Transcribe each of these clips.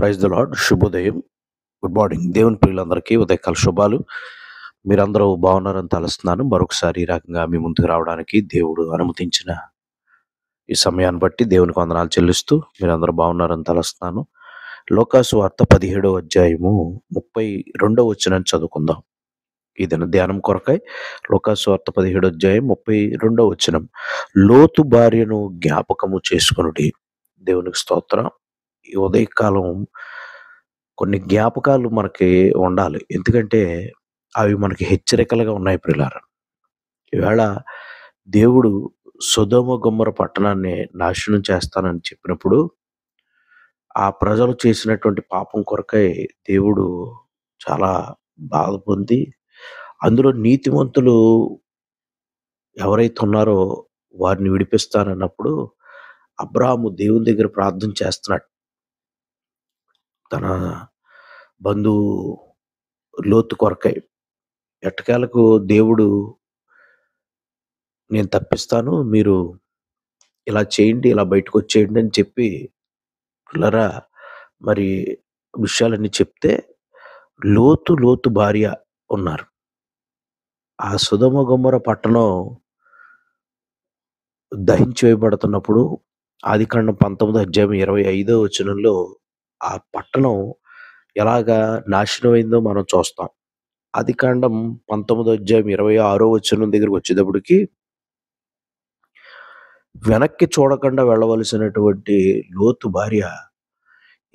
Praise the lord. శుభోదయం. Good morning. దేవుని ప్రియులందరికీ ఉదయకాల శుభాలు. మీరందరూ బాగున్నారని తలుస్తున్నాను. మరొకసారి ఈ రకంగా మీ ముందుకు రావడానికి దేవుడు అనుమతించిన ఈ సమయాన్ని బట్టి దేవునికి వందనాలు చెల్లిస్తూ మీరందరూ బాగున్నారని తలుస్తున్నాను. లోకాసు వార్త 17వ అధ్యాయము 32వ వచనాన్ని చదువుకుందాం. ఈ దిన ధ్యానం కొరకై లోకాసు వార్త 17వ అధ్యాయం 32వ వచనం. లోతు భార్యను జ్ఞాపకము చేసుకొనుడి. దేవునికి స్తోత్రం. ఈ ఉదయకాలం కొన్ని జ్ఞాపకాలు మనకి ఉండాలి. ఎందుకంటే అవి మనకి హెచ్చరికలుగా ఉన్నాయి ప్రియులారా. ఈవేళ దేవుడు సొదొమ గొమొర్ర పట్టణాన్ని నాశనం చేస్తానని చెప్పినప్పుడు ఆ ప్రజలు చేసినటువంటి పాపం కొరకై దేవుడు చాలా బాధ పొంది అందులో నీతిమంతులు ఎవరైతే ఉన్నారో వారిని విడిపిస్తానన్నప్పుడు అబ్రాహాము దేవుని దగ్గర ప్రార్థన చేస్తున్నాడు. తన బంధువు లోతు కొరకై ఎట్టకేలకు దేవుడు నేను తప్పిస్తాను, మీరు ఇలా చేయండి, ఇలా బయటకు వచ్చేయండి అని చెప్పి పిల్లరా మరి విషయాలన్నీ చెప్తే లోతు భార్య ఉన్నారు. ఆ సొదొమ గొమొర్ర పట్టణం దహించి వేయబడుతున్నప్పుడు ఆదికాండం 19వ అధ్యాయం 25వ వచనంలో ఆ పట్టణం ఎలాగా నాశనమైందో మనం చూస్తాం. ఆదికాండం 19వ అధ్యాయం 26వ వచనం దగ్గరికి వచ్చేటప్పటికి వెనక్కి చూడకుండా వెళ్ళవలసినటువంటి లోతు భార్య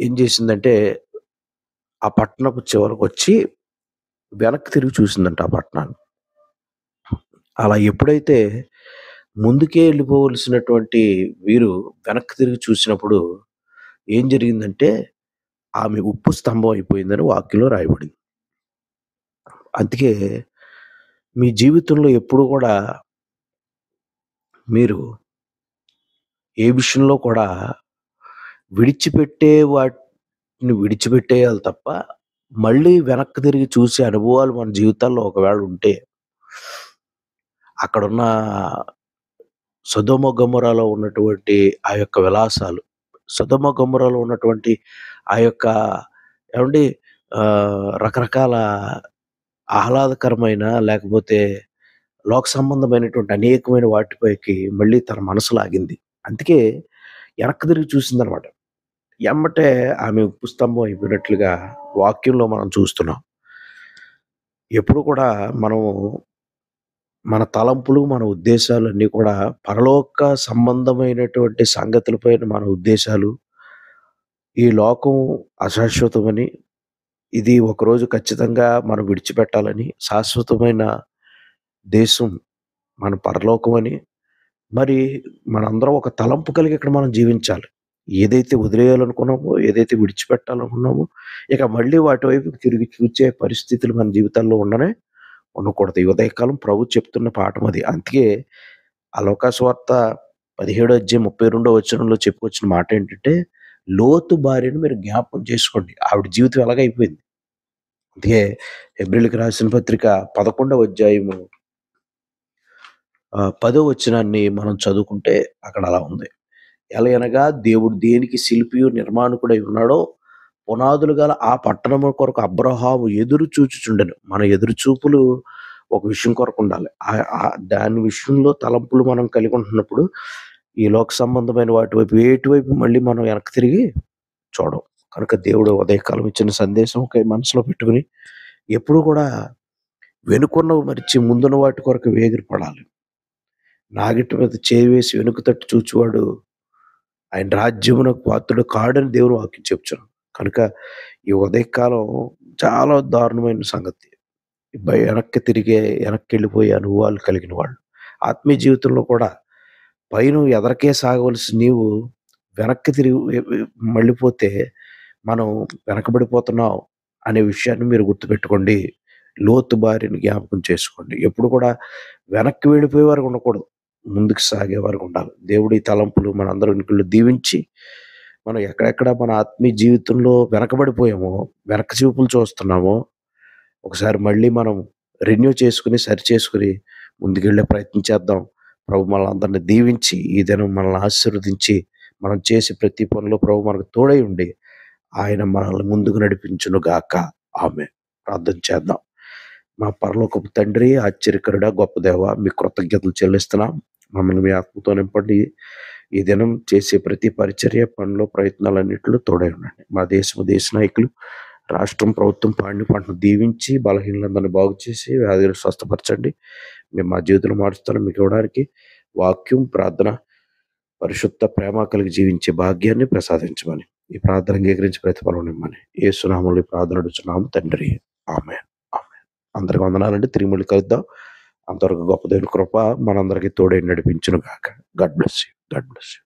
ఏం చేసిందంటే ఆ పట్టణపు చివరకు వచ్చి వెనక్కి తిరిగి చూసిందంట ఆ పట్టణాన్ని. అలా ఎప్పుడైతే ముందుకే వెళ్ళిపోవలసినటువంటి వీరు వెనక్కి తిరిగి చూసినప్పుడు ఏం జరిగిందంటే ఆమె ఉప్పు స్తంభం అయిపోయిందని వాక్యంలో రాయబడింది. అందుకే మీ జీవితంలో ఎప్పుడు కూడా మీరు ఏ విషయంలో కూడా వాటిని విడిచిపెట్టేయాలి తప్ప మళ్ళీ వెనక్కి తిరిగి చూసే అనుభవాలు మన జీవితాల్లో ఒకవేళ ఉంటే అక్కడున్న సొదొమ గొమొర్రాలో ఉన్నటువంటి ఆ యొక్క విలాసాలు, సొదొమ గొమొర్రాలో ఉన్నటువంటి ఆ యొక్క ఏమండి రకరకాల ఆహ్లాదకరమైన లేకపోతే లోక సంబంధమైనటువంటి అనేకమైన వాటిపైకి మళ్ళీ తన మనసు లాగింది. అందుకే వెనక్కి తిరిగి చూసిందనమాట. ఎమ్మటే ఆమె ఉప్పు స్తంభం అయిపోయినట్లుగా వాక్యంలో మనం చూస్తున్నాం. ఎప్పుడు కూడా మనము మన తలంపులు, మన ఉద్దేశాలు అన్నీ కూడా పరలోక సంబంధమైనటువంటి సంగతులపైన మన ఉద్దేశాలు, ఈ లోకం అశాశ్వతమని, ఇది ఒకరోజు ఖచ్చితంగా మనం విడిచిపెట్టాలని, శాశ్వతమైన దేశం మన పరలోకమని, మరి మనందరం ఒక తలంపు కలిగి ఇక్కడ మనం జీవించాలి. ఏదైతే వదిలేయాలనుకున్నామో, ఏదైతే విడిచిపెట్టాలనుకున్నామో, ఇక మళ్ళీ వాటి వైపుకి తిరిగి చూచే పరిస్థితులు మన జీవితాల్లో ఉండకూడదు. ఈ ఉదయకాలం ప్రభు చెప్తున్న పాఠం అది. అందుకే ఆ లోకాసు వార్త 17వ అధ్యాయం 32వ వచనంలో చెప్పుకొచ్చిన మాట ఏంటంటే, లోతు భార్యను మీరు జ్ఞాపకం చేసుకోండి. ఆవిడ జీవితం ఎలాగైపోయింది. అందుకే హెబ్రీయులకు రాసిన పత్రిక 11వ అధ్యాయము 10వ వచనాన్ని మనం చదువుకుంటే అక్కడ అలా ఉంది. ఎలయనగా దేవుడు దేనికి శిల్పియు నిర్మాణకుడై ఉన్నాడో పునాదులు గల ఆ పట్టణము కొరకు అబ్రహాము ఎదురు చూచుచుండెను. మన ఎదురు చూపులు ఒక విషయం కొరకు ఉండాలి. దాని విషయంలో తలంపులు మనం కలిగి ఉంటున్నప్పుడు ఈ లోక సంబంధమైన వేటివైపు మళ్ళీ మనం వెనక్కి తిరిగి చూడం. కనుక దేవుడు ఉదయకాలం ఇచ్చిన సందేశం మనసులో పెట్టుకుని ఎప్పుడు కూడా వెనుకున్నవి మరిచి ముందున్న వాటి కొరకు వేగిరపడాలి. నాగిటి మీద చేయి వేసి వెనుక తట్టు చూచువాడు ఆయన రాజ్యమునకు పాత్రుడు కాడని దేవుడు వాక్యం చెప్తున్నాడు. కనుక ఈ ఉదయకాలం చాలా దారుణమైన సంగతి. వెనక్కి వెళ్ళిపోయే అనుభవాలు కలిగిన వాళ్ళు ఆత్మీయ జీవితంలో కూడా పైన ఎదరకే సాగవలసి నీవు వెనక్కి తిరిగి మళ్ళీపోతే మనం వెనకబడిపోతున్నాం అనే విషయాన్ని మీరు గుర్తుపెట్టుకోండి. లోతు భార్యని జ్ఞాపకం చేసుకోండి. ఎప్పుడు కూడా వెనక్కి వెళ్ళిపోయే వారికి ఉండకూడదు, ముందుకు సాగే వారికి ఉండాలి. దేవుడి తలంపులు మనందరిని దీవించి మనం ఎక్కడెక్కడ మన ఆత్మీయ జీవితంలో వెనకబడిపోయామో, వెనక చూపులు చూస్తున్నామో ఒకసారి మళ్ళీ మనం రెన్యూ చేసుకుని సరి చేసుకుని ముందుకెళ్ళే ప్రయత్నం చేద్దాం. ప్రభు మనల్ని అందరినీ దీవించి ఈ దినం మనల్ని ఆశీర్వదించి మనం చేసే ప్రతి పనిలో ప్రభు మనకు తోడై ఉండి ఆయన మనల్ని ముందుకు నడిపించును గాక. ఆమేన్. ప్రార్థన చేద్దాం. మా పరలోకపు తండ్రి, ఆశ్చర్యకరుడా, గొప్ప దేవా, మీకు కృతజ్ఞతలు చెల్లిస్తున్నాం. మమ్మల్ని మీ ఆత్మతో నింపండి. ఈ దినం చేసే ప్రతి పరిచర్య, పనిలో, ప్రయత్నాలన్నిటిలో తోడై ఉండండి. మా దేశ నాయకులు, రాష్ట్రం, ప్రభుత్వం పాడిన పంటను దీవించి, బలహీనులందరిని బాగు చేసి, వ్యాధులను స్వస్థపరచండి. మేము మా జీవితంలో మారుస్తాను మీకు ఇవ్వడానికి వాక్యం, ప్రార్థన, పరిశుద్ధ ప్రేమ కలిగి జీవించే భాగ్యాన్ని ప్రసాదించమని, ఈ ప్రార్థన అంగీకరించి ప్రతిఫలం ఇమ్మని యేసు నామములో ఈ ప్రార్థన అడుగుచున్నాము తండ్రి. ఆమేన్. ఆమేన్. అందరికి వందనాలండి. తిరిగి మళ్ళీ కలుద్దాం. అంతవరకు గొప్ప దేవుని కృప మనందరికీ తోడై నడిపించును గాక. God bless you. God bless you.